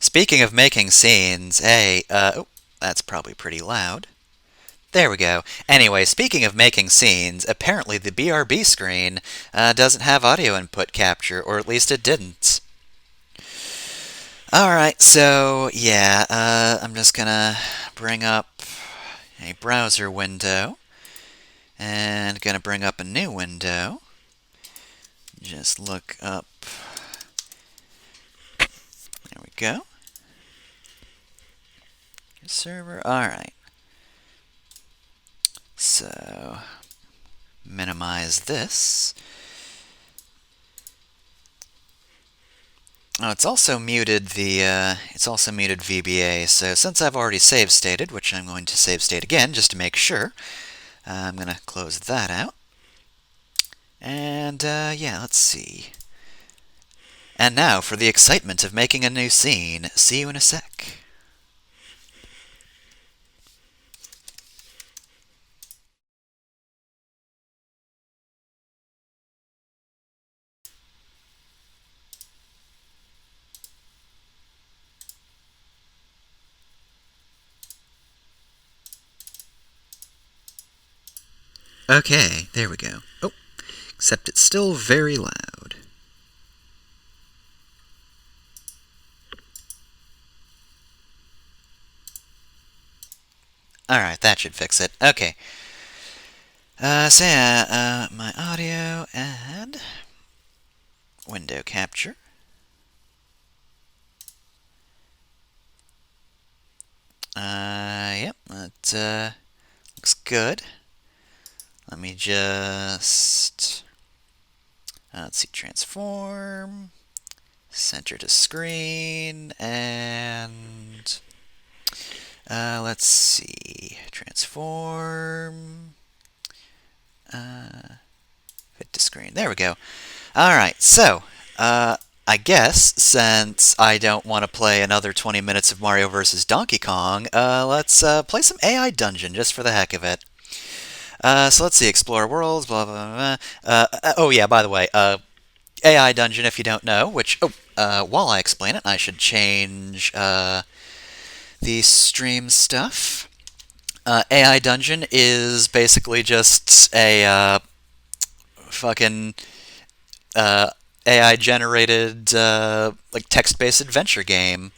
Speaking of making scenes, hey, oh, that's probably pretty loud. There we go. Anyway, speaking of making scenes, apparently the BRB screen doesn't have audio input capture, or at least it didn't. Alright, so yeah, I'm just gonna bring up a browser window and gonna bring up a new window. Just look up. There we go. Server. Alright. So minimize this. Oh, it's also muted VBA. So since I've already save stated, which I'm going to save state again just to make sure, I'm going to close that out. And yeah, let's see. And now for the excitement of making a new scene. See you in a sec. Okay, there we go. Oh, except it's still very loud. Alright, that should fix it. Okay. So yeah, my audio and window capture. Yep, that looks good. Let me just, let's see, transform, center to screen, and let's see, transform, fit to screen. There we go. Alright, so, I guess, since I don't want to play another 20 minutes of Mario vs. Donkey Kong, let's play some AI Dungeon just for the heck of it. So let's see, explore worlds, blah, blah, blah. Oh yeah, by the way, AI Dungeon, if you don't know, which, while I explain it, I should change the stream stuff. AI Dungeon is basically just a fucking AI generated like text-based adventure game.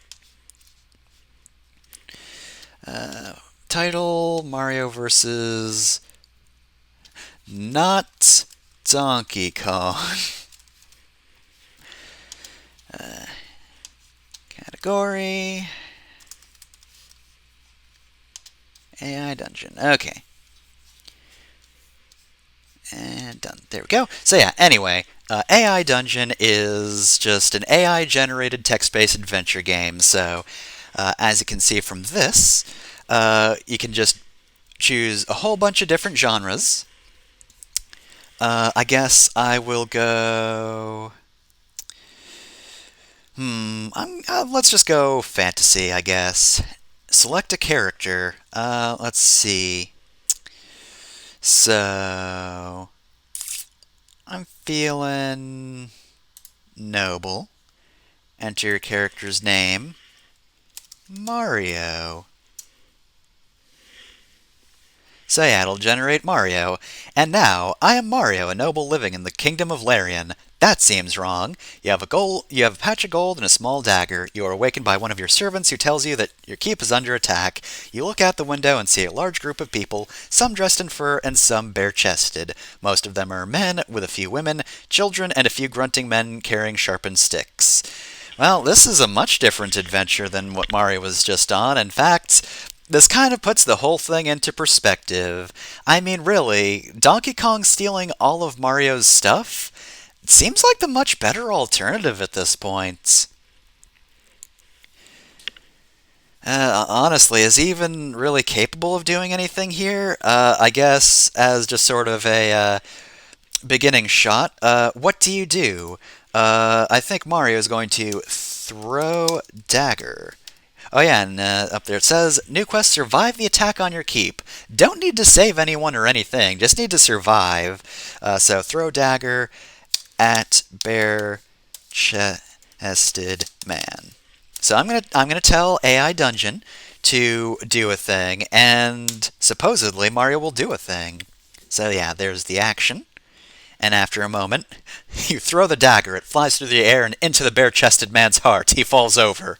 Title Mario vs. Not Donkey Kong. Category AI Dungeon. Okay. And done. There we go. So yeah, anyway, AI Dungeon is just an AI-generated text-based adventure game. So, as you can see from this, you can just choose a whole bunch of different genres. I guess I will go... let's just go fantasy, I guess. Select a character. Let's see. So... I'm feeling... noble. Enter your character's name. Mario. So yeah, it'll generate Mario. And now, I am Mario, a noble living in the kingdom of Larian. That seems wrong. You have a patch of gold and a small dagger. You are awakened by one of your servants who tells you that your keep is under attack. You look out the window and see a large group of people, some dressed in fur and some bare-chested. Most of them are men, with a few women, children, and a few grunting men carrying sharpened sticks. Well, this is a much different adventure than what Mario was just on. In fact, this kind of puts the whole thing into perspective. I mean, really, Donkey Kong stealing all of Mario's stuff? It seems like the much better alternative at this point. Honestly, is he even really capable of doing anything here? I guess as just sort of a beginning shot, what do you do? I think Mario is going to throw dagger. Oh yeah, and up there it says, new quest, survive the attack on your keep. Don't need to save anyone or anything, just need to survive. So throw dagger at bare-chested man. So I'm gonna tell AI Dungeon to do a thing, and supposedly Mario will do a thing. So yeah, there's the action. And after a moment, you throw the dagger. It flies through the air and into the bare-chested man's heart. He falls over.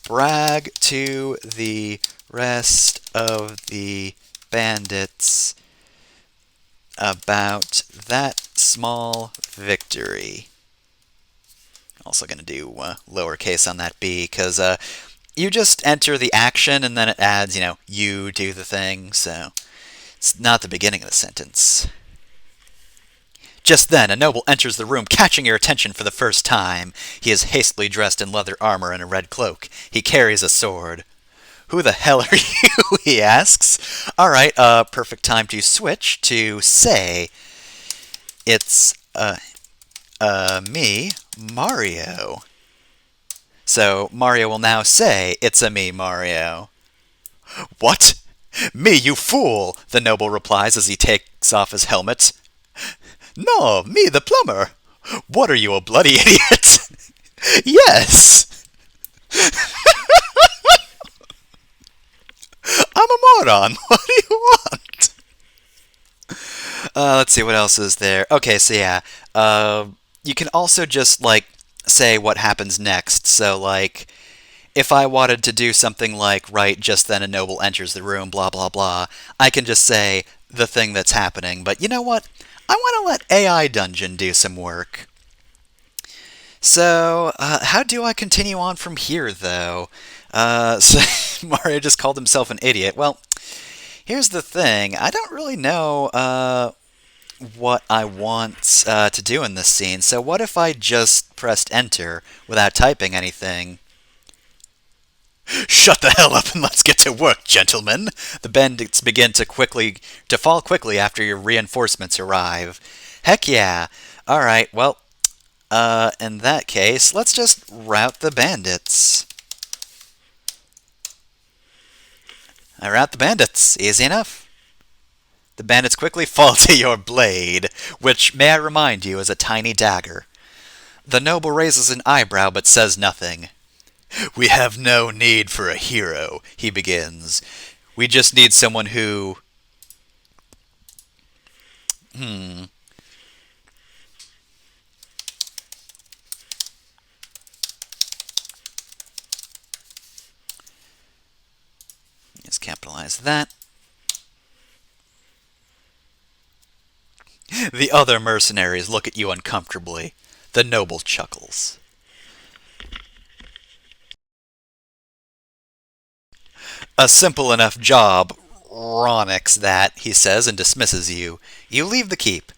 Brag to the rest of the bandits about that small victory. Also going to do lowercase on that B because you just enter the action and then it adds, you do the thing. So it's not the beginning of the sentence. Just then, a noble enters the room, catching your attention for the first time. He is hastily dressed in leather armor and a red cloak. He carries a sword. Who the hell are you? He asks. All right, perfect time to switch to say, it's, me, Mario. So Mario will now say, it's a me, Mario. What? Me, you fool! The noble replies as he takes off his helmet. No, me, the plumber. What are you, a bloody idiot? Yes. I'm a moron. What do you want? Let's see, what else is there? Okay, so yeah. You can also just, say what happens next. So, if I wanted to do something like, right, just then a noble enters the room, blah, blah, blah, I can just say the thing that's happening. But you know what? I want to let AI Dungeon do some work. So, how do I continue on from here, though? So Mario just called himself an idiot. Well, here's the thing. I don't really know what I want to do in this scene. So what if I just pressed enter without typing anything? Shut the hell up and let's get to work, gentlemen. The bandits begin to fall quickly after your reinforcements arrive. Heck yeah. All right. Well, in that case, let's just rout the bandits. I rout the bandits. Easy enough. The bandits quickly fall to your blade, which, may I remind you, is a tiny dagger. The noble raises an eyebrow but says nothing. We have no need for a hero, he begins. We just need someone who... Let's capitalize that. The other mercenaries look at you uncomfortably. The noble chuckles. A simple enough job, Ronix that, he says, and dismisses you. You leave the keep.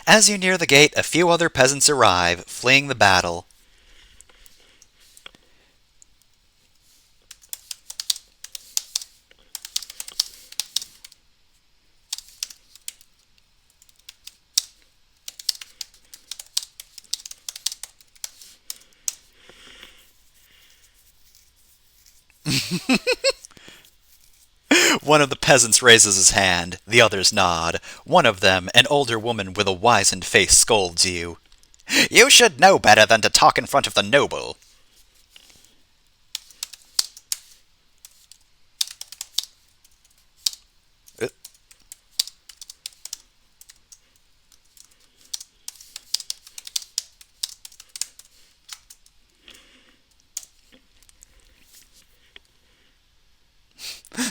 As you near the gate, a few other peasants arrive, fleeing the battle. One of the peasants raises his hand. The others nod. One of them, an older woman with a wizened face, scolds you. You should know better than to talk in front of the noble.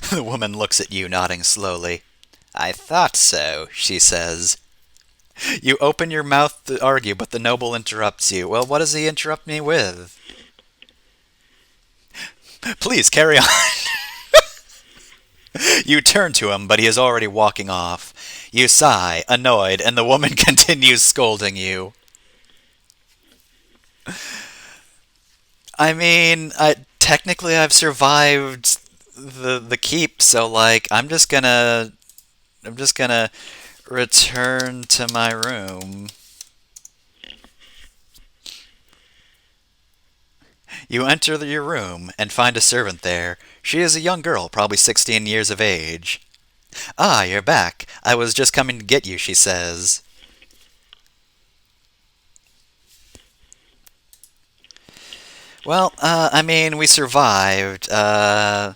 The woman looks at you, nodding slowly. I thought so, she says. You open your mouth to argue, but the noble interrupts you. Well, what does he interrupt me with? Please, carry on. You turn to him, but he is already walking off. You sigh, annoyed, and the woman continues scolding you. I mean, technically I've survived the keep, so I'm just gonna return to my room. You enter your room and find a servant there. She is a young girl, probably 16 years of age. Ah, you're back. I was just coming to get you, she says. Well, I mean, we survived. Oh,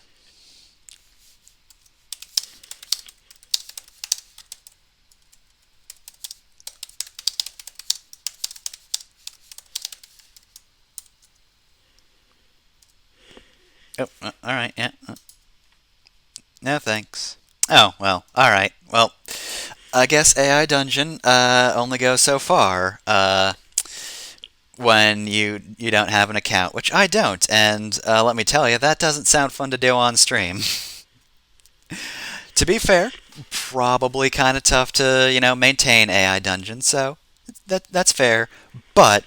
all right, yeah. No, thanks. Oh, well, all right. Well, I guess AI Dungeon only goes so far when you don't have an account, which I don't. And let me tell you, that doesn't sound fun to do on stream. To be fair, probably kind of tough to maintain AI Dungeon, so that's fair. But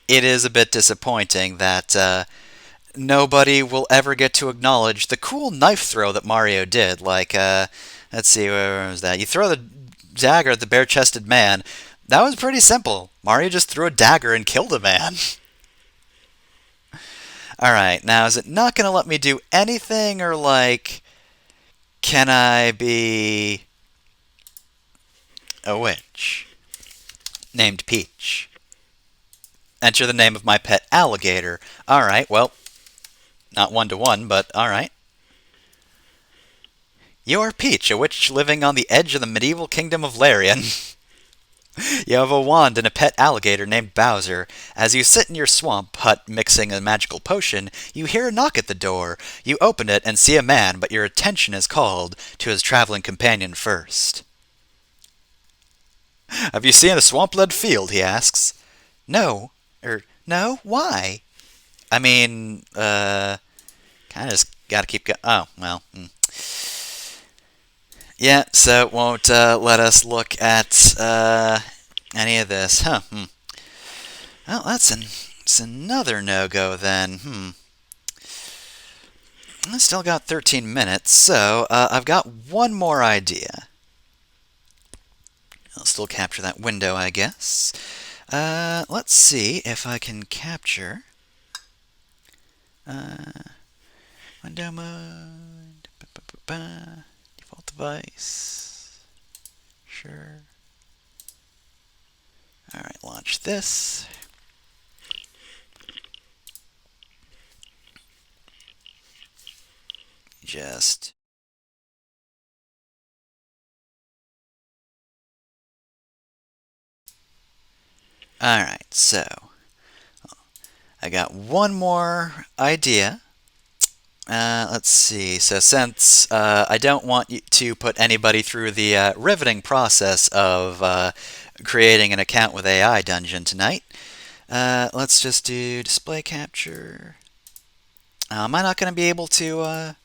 it is a bit disappointing that nobody will ever get to acknowledge the cool knife throw that Mario did. Like, let's see, where was that? You throw the dagger at the bare-chested man. That was pretty simple. Mario just threw a dagger and killed a man. All right, now is it not going to let me do anything, or like, can I be a witch named Peach? Enter the name of my pet alligator. All right, well, not one to one, but all right. You're Peach, a witch living on the edge of the medieval kingdom of Larian. You have a wand and a pet alligator named Bowser. As you sit in your swamp hut mixing a magical potion, you hear a knock at the door. You open it and see a man, but your attention is called to his traveling companion first. Have you seen a swamp-led field? He asks. No. No? Why? I mean, kind of just gotta keep going. Oh, well. Yeah, so it won't let us look at any of this. Huh. Well, that's another no-go then. I still got 13 minutes, so I've got one more idea. I'll still capture that window, I guess. Let's see if I can capture window mode. Default device. Sure. Alright, launch this. Just... Alright, so... I got one more idea. Let's see. So since I don't want you to put anybody through the riveting process of creating an account with AI Dungeon tonight, let's just do display capture. Am I not going to be able to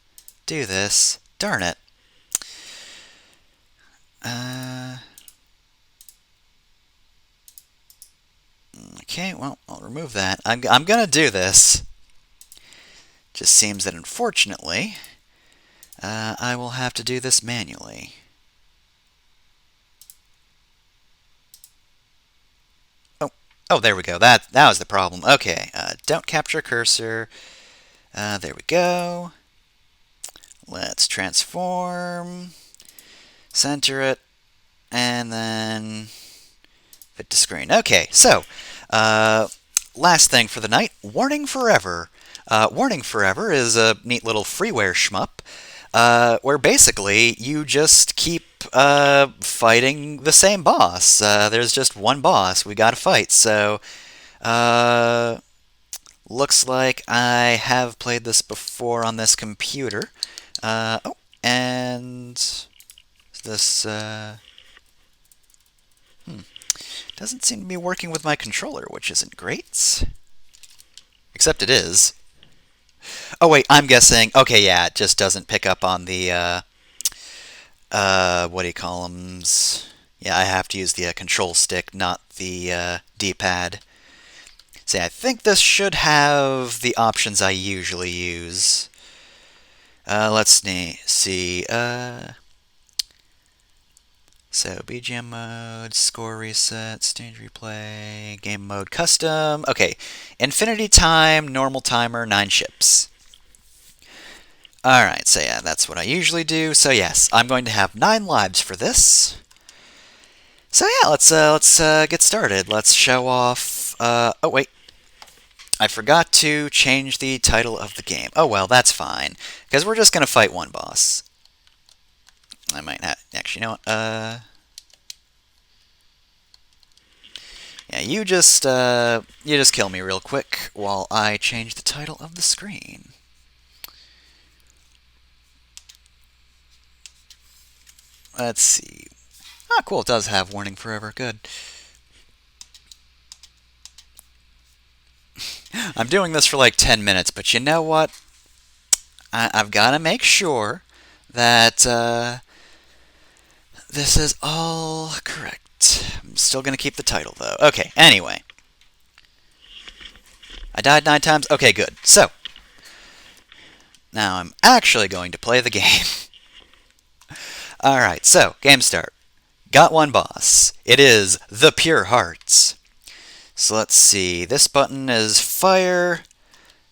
do this? Darn it. Okay, well, I'll remove that. I'm going to do this. Just seems that unfortunately, I will have to do this manually. Oh, there we go. That was the problem. Okay, don't capture cursor. There we go. Let's transform, center it, and then fit to screen. Okay, so last thing for the night, Warning Forever. Warning Forever is a neat little freeware shmup where basically you just keep fighting the same boss. There's just one boss we gotta fight, so looks like I have played this before on this computer. Oh, and this doesn't seem to be working with my controller, which isn't great. Except it is. Oh wait, I'm guessing. Okay, yeah, it just doesn't pick up on the what do you call them? Yeah, I have to use the control stick, not the D-pad. See, I think this should have the options I usually use. Let's see. So BGM mode, score reset, stage replay, game mode custom. Okay, infinity time, normal timer, 9 ships. Alright, so yeah, that's what I usually do. So yes, I'm going to have 9 lives for this. So yeah, let's get started. Let's show off... oh wait. I forgot to change the title of the game. Oh well, that's fine, because we're just going to fight one boss. I might not... Actually, you know what? Yeah, you just kill me real quick while I change the title of the screen. Let's see. Ah, cool, it does have warning forever. Good. I'm doing this for like 10 minutes, but you know what? I've got to make sure that this is all correct. I'm still going to keep the title, though. Okay, anyway. I died 9 times? Okay, good. So, now I'm actually going to play the game. Alright, so, game start. Got one boss. It is the Pure Hearts. So let's see. This button is fire.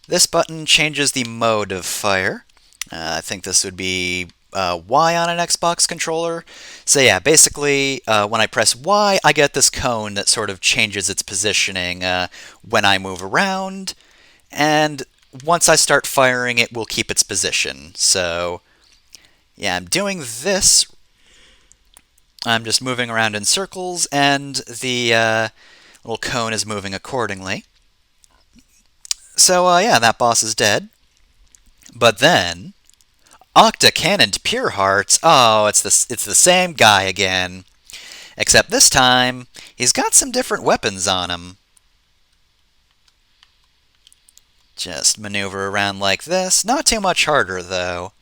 This button changes the mode of fire. I think this would be Y on an Xbox controller. So yeah, basically, when I press Y, I get this cone that sort of changes its positioning when I move around. And once I start firing, it will keep its position. So yeah, I'm doing this. I'm just moving around in circles, and the little cone is moving accordingly. So yeah, that boss is dead. But then, Octa-Cannoned Pure Hearts. Oh, it's the same guy again. Except this time, he's got some different weapons on him. Just maneuver around like this. Not too much harder, though.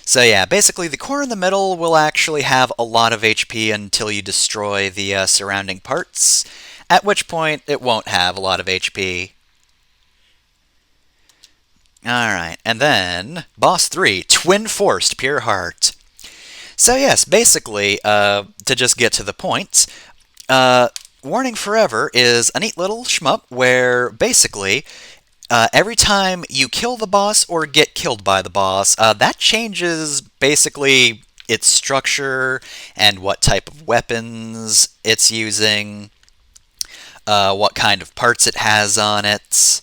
So yeah, basically the core in the middle will actually have a lot of HP until you destroy the surrounding parts, at which point it won't have a lot of HP. Alright, and then Boss 3, Twin Forced Pure Heart. So yes, basically, to just get to the point, Warning Forever is a neat little shmup where basically every time you kill the boss or get killed by the boss, that changes basically its structure and what type of weapons it's using, what kind of parts it has on it.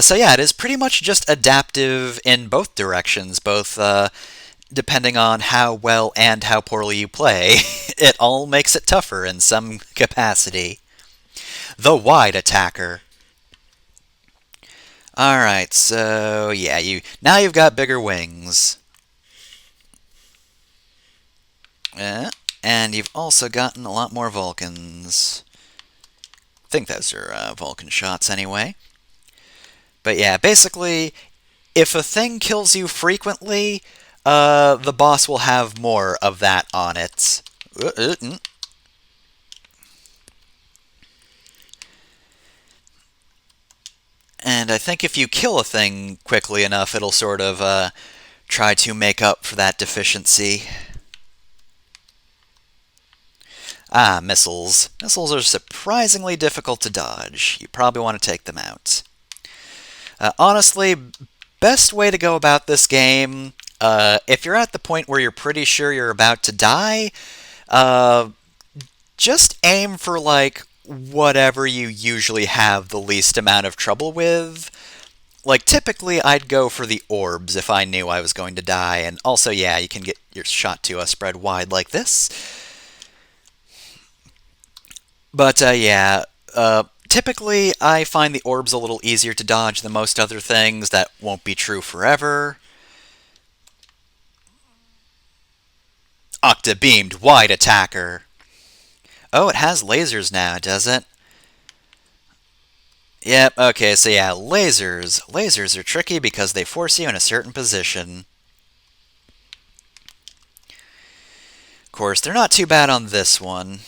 So yeah, it is pretty much just adaptive in both directions, both depending on how well and how poorly you play. It all makes it tougher in some capacity. The Wide Attacker. Alright, so yeah, now you've got bigger wings. And you've also gotten a lot more Vulcans. I think those are Vulcan shots anyway. But yeah, basically, if a thing kills you frequently, the boss will have more of that on it. And I think if you kill a thing quickly enough, it'll sort of try to make up for that deficiency. Ah, missiles. Missiles are surprisingly difficult to dodge. You probably want to take them out. Honestly, best way to go about this game, if you're at the point where you're pretty sure you're about to die, just aim for, like, whatever you usually have the least amount of trouble with. Like, typically, I'd go for the orbs if I knew I was going to die, and also, yeah, you can get your shot to spread wide like this. But, yeah, typically, I find the orbs a little easier to dodge than most other things. That won't be true forever. Octa-Beamed Wide Attacker. Oh, it has lasers now, does it? Yep, okay, so yeah, lasers. Lasers are tricky because they force you in a certain position. Of course, they're not too bad on this one.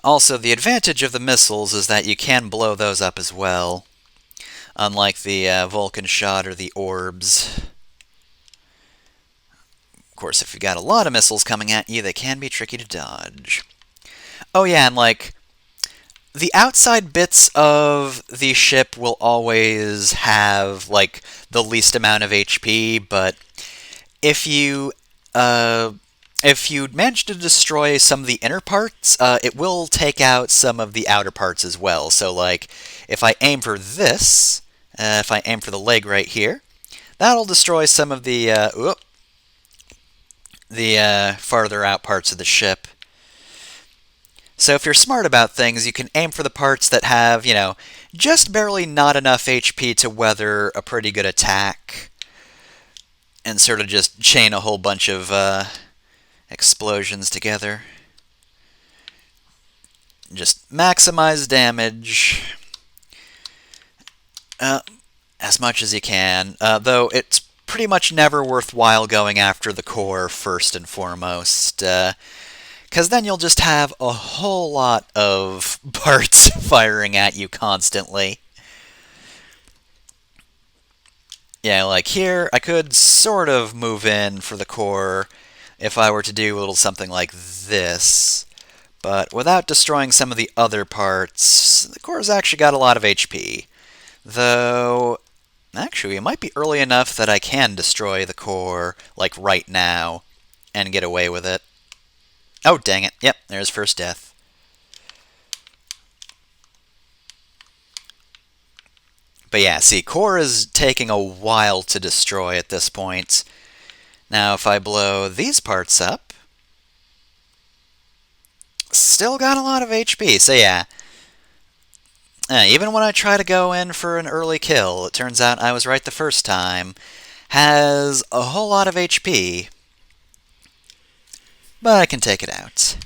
Also, the advantage of the missiles is that you can blow those up as well, unlike the Vulcan shot or the orbs. Of course, if you've got a lot of missiles coming at you, they can be tricky to dodge. Oh yeah, and like, the outside bits of the ship will always have, like, the least amount of HP, but if you if you manage to destroy some of the inner parts, it will take out some of the outer parts as well. So, like, if I aim for this, if I aim for the leg right here, that'll destroy some of the farther out parts of the ship. So if you're smart about things, you can aim for the parts that have, just barely not enough HP to weather a pretty good attack, and sort of just chain a whole bunch of explosions together. Just maximize damage as much as you can, though it's pretty much never worthwhile going after the core first and foremost, because then you'll just have a whole lot of parts firing at you constantly. Yeah, like here, I could sort of move in for the core if I were to do a little something like this. But without destroying some of the other parts, the core's actually got a lot of HP. Though, actually, it might be early enough that I can destroy the core, like right now, and get away with it. Oh, dang it. Yep, there's first death. But yeah, see, core is taking a while to destroy at this point. Now, if I blow these parts up, still got a lot of HP. So yeah, even when I try to go in for an early kill, it turns out I was right the first time. Has a whole lot of HP, but I can take it out.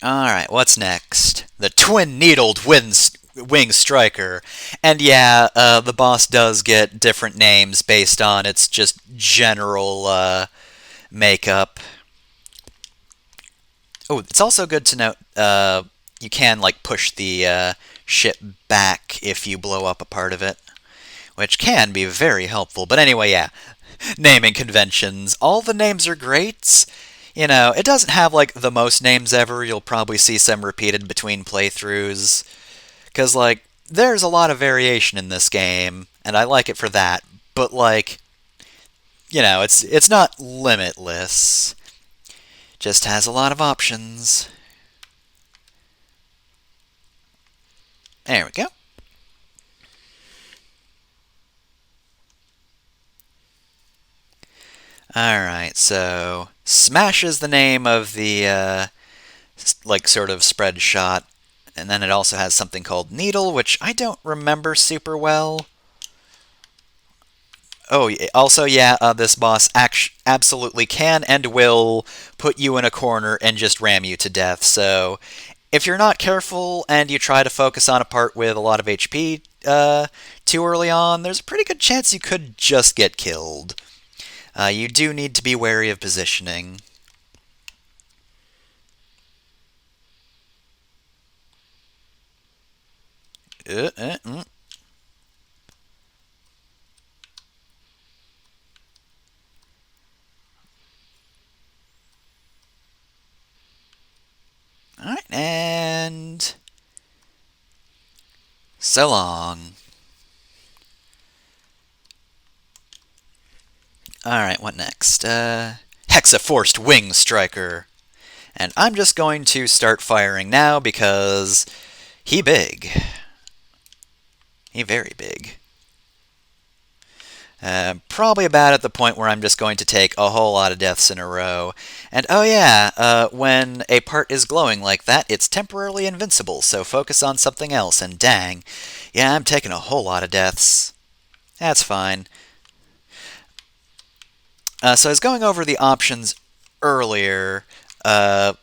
Alright, what's next? The Twin-Needled Wing Striker. And yeah, the boss does get different names based on its just general makeup. Oh, it's also good to note you can like push the ship back if you blow up a part of it, which can be very helpful. But anyway, yeah, naming conventions. All the names are great. It doesn't have like the most names ever. You'll probably see some repeated between playthroughs, because like there's a lot of variation in this game, and I like it for that. But like, it's not limitless. Just has a lot of options. There we go. Alright, so Smash is the name of the, sort of spread shot. And then it also has something called Needle, which I don't remember super well. Oh, also, yeah, this boss absolutely can and will put you in a corner and just ram you to death. So if you're not careful and you try to focus on a part with a lot of HP too early on, there's a pretty good chance you could just get killed. You do need to be wary of positioning. Alright, and so long. Alright, what next? Hexaforced Wing Striker. And I'm just going to start firing now because he big. He very big. Probably about at the point where I'm just going to take a whole lot of deaths in a row. And oh yeah, when a part is glowing like that, it's temporarily invincible, so focus on something else, and dang, yeah, I'm taking a whole lot of deaths. That's fine. So I was going over the options earlier. I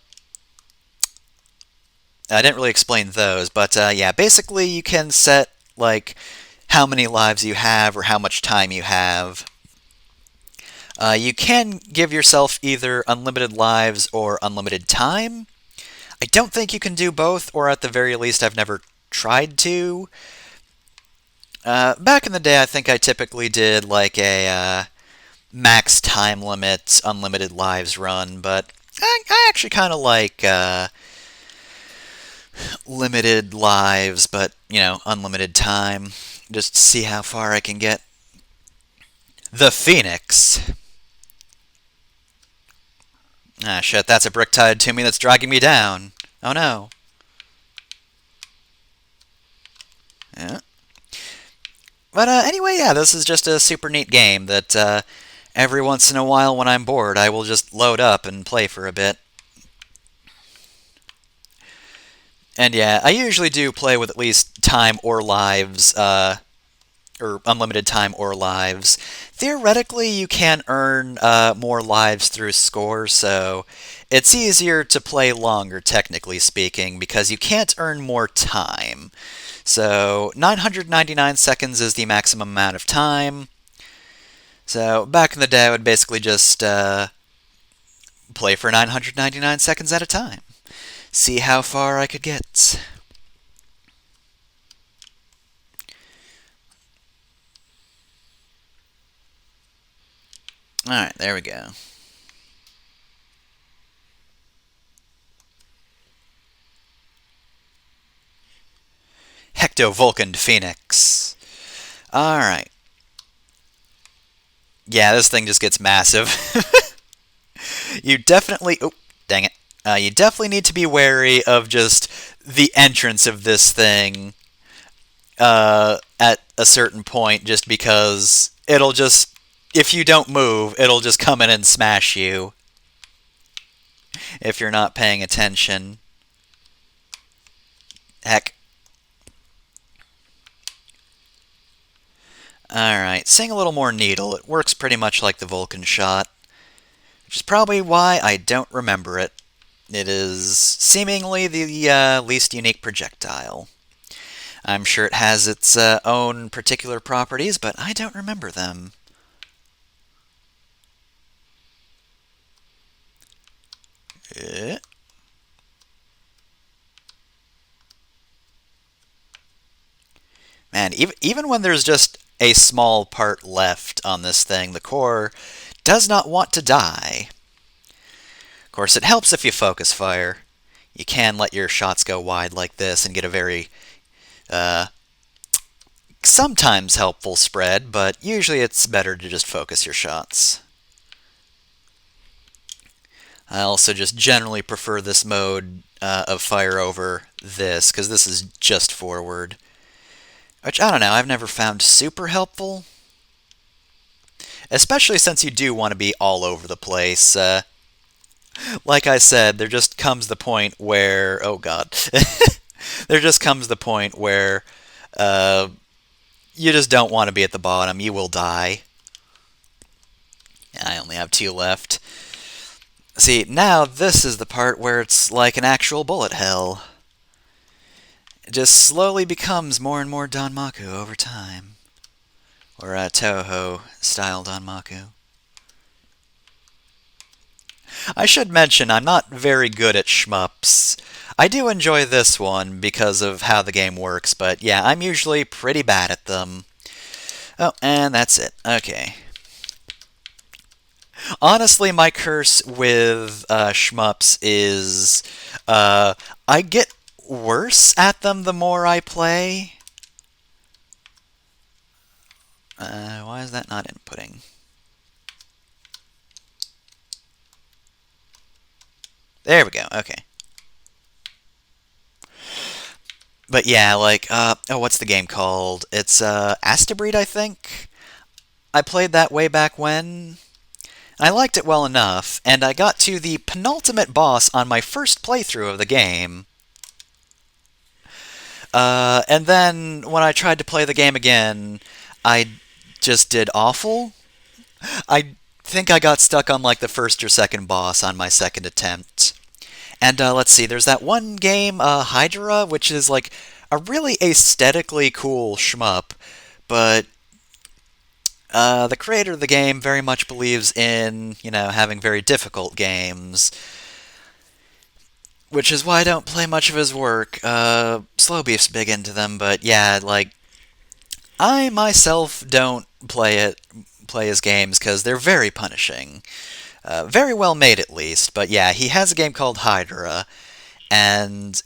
didn't really explain those, but yeah, basically you can set, like, how many lives you have or how much time you have. You can give yourself either unlimited lives or unlimited time. I don't think you can do both, or at the very least I've never tried to. Back in the day, I think I typically did like a max time limit, unlimited lives run, but I actually kind of like limited lives, but, unlimited time. Just see how far I can get. The Phoenix. Ah, shit, that's a brick tied to me that's dragging me down. Oh no. Yeah. But anyway, yeah, this is just a super neat game that every once in a while when I'm bored, I will just load up and play for a bit. And yeah, I usually do play with at least time or lives, or unlimited time or lives. Theoretically, you can earn more lives through score, so it's easier to play longer, technically speaking, because you can't earn more time. So 999 seconds is the maximum amount of time. So back in the day, I would basically just play for 999 seconds at a time. See how far I could get. Alright, there we go. Hecto-Vulcan Phoenix. Alright. Yeah, this thing just gets massive. You definitely... Oh, dang it. You definitely need to be wary of just the entrance of this thing at a certain point, just because it'll just... If you don't move, it'll just come in and smash you if you're not paying attention. Heck. Alright, seeing a little more needle. It works pretty much like the Vulcan shot, which is probably why I don't remember it. It is seemingly the least unique projectile. I'm sure it has its own particular properties, but I don't remember them. Eh? Man, even when there's just a small part left on this thing, the core does not want to die. Of course, it helps if you focus fire. You can let your shots go wide like this and get a very uh, sometimes helpful spread, but usually it's better to just focus your shots. I also just generally prefer this mode of fire over this, because this is just forward. Which, I don't know, I've never found super helpful. Especially since you do want to be all over the place. Like I said, there just comes the point where... Oh god. There just comes the point where you just don't want to be at the bottom. You will die. I only have 2 left. See, now this is the part where it's like an actual bullet hell. It just slowly becomes more and more Danmaku over time. Or Toho-style Danmaku. I should mention, I'm not very good at shmups. I do enjoy this one because of how the game works, but yeah, I'm usually pretty bad at them. Oh, and that's it. Okay. Honestly, my curse with shmups is I get worse at them the more I play. Why is that not inputting? There we go, okay. But yeah, like, oh, what's the game called? It's Astabreed, I think? I played that way back when. I liked it well enough, and I got to the penultimate boss on my first playthrough of the game. And then, when I tried to play the game again, I just did awful. I think I got stuck on, like, the first or second boss on my second attempt. And, let's see, there's that one game, Hydra, which is, like, a really aesthetically cool shmup, but the creator of the game very much believes in, having very difficult games, which is why I don't play much of his work. Slowbeef's big into them, but yeah, like, I myself don't play his games because they're very punishing. Very well made, at least, but yeah, he has a game called Hydra, and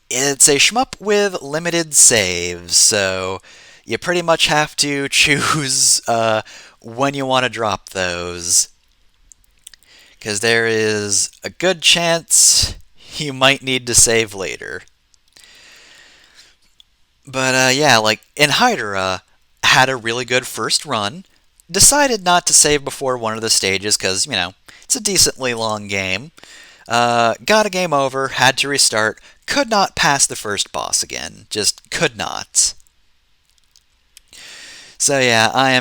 it's a shmup with limited saves, so you pretty much have to choose when you want to drop those. because there is a good chance you might need to save later. But yeah, like in Hydra, had a really good first run. Decided not to save before one of the stages because, it's a decently long game. Got a game over, had to restart, could not pass the first boss again. Just could not. So yeah, I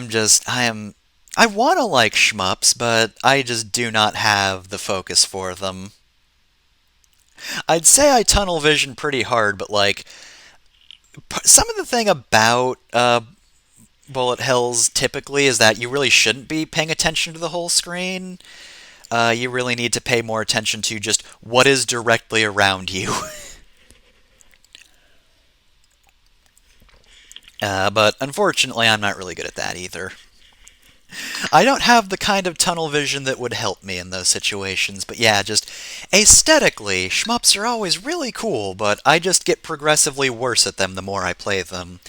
want to like shmups, but I just do not have the focus for them. I'd say I tunnel vision pretty hard, but like, some of the thing about bullet hells typically is that you really shouldn't be paying attention to the whole screen. You really need to pay more attention to just what is directly around you. But unfortunately, I'm not really good at that either. I don't have the kind of tunnel vision that would help me in those situations, but yeah, just aesthetically, shmups are always really cool, but I just get progressively worse at them the more I play them.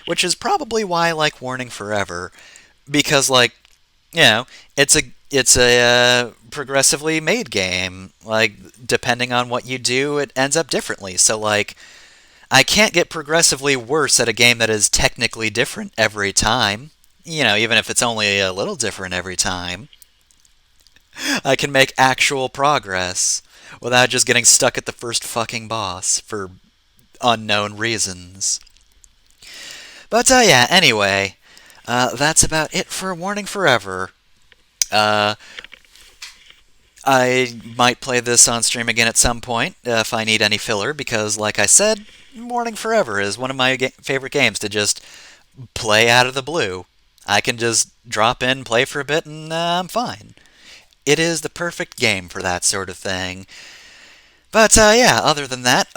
Which is probably why I like Warning Forever, because like, you know, it's a progressively made game. Like, depending on what you do, it ends up differently. So like, I can't get progressively worse at a game that is technically different every time. Even if it's only a little different every time. I can make actual progress without just getting stuck at the first fucking boss for unknown reasons. But yeah, anyway, that's about it for Warning Forever. Uh, I might play this on stream again at some point if I need any filler, because, like I said, Warning Forever is one of my favorite games to just play out of the blue. I can just drop in, play for a bit, and I'm fine. It is the perfect game for that sort of thing. But yeah, other than that,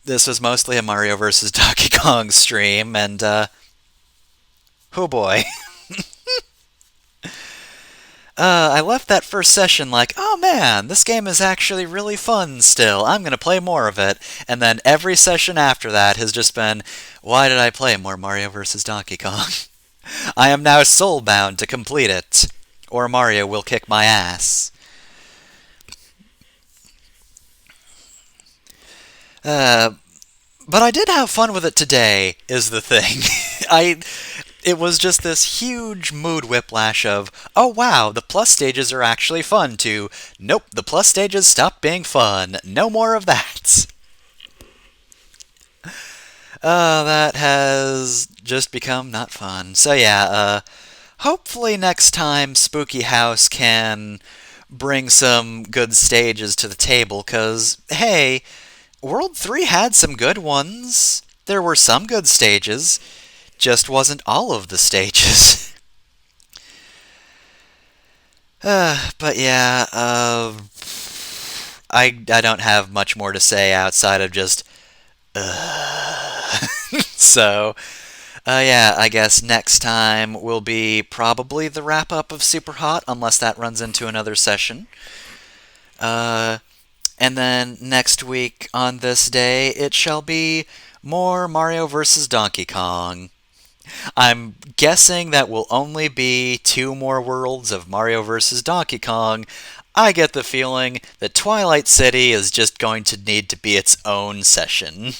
this was mostly a Mario vs. Donkey Kong stream, and oh boy. I left that first session like, oh man, this game is actually really fun still. I'm going to play more of it. And then every session after that has just been, why did I play more Mario vs. Donkey Kong? I am now soul-bound to complete it, or Mario will kick my ass. But I did have fun with it today, is the thing. It was just this huge mood whiplash of, oh wow, the plus stages are actually fun, to, nope, the plus stages stopped being fun. No more of that. That has just become not fun. So yeah, hopefully next time Spooky House can bring some good stages to the table, because, hey, World 3 had some good ones. There were some good stages. Just wasn't all of the stages. But yeah, I don't have much more to say outside of just, So, yeah, I guess next time will be probably the wrap-up of Super Hot, unless that runs into another session. And then next week on this day, it shall be more Mario vs. Donkey Kong. I'm guessing that will only be 2 more worlds of Mario vs. Donkey Kong. I get the feeling that Twilight City is just going to need to be its own session.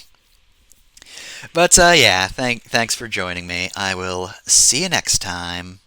But yeah, thanks for joining me. I will see you next time.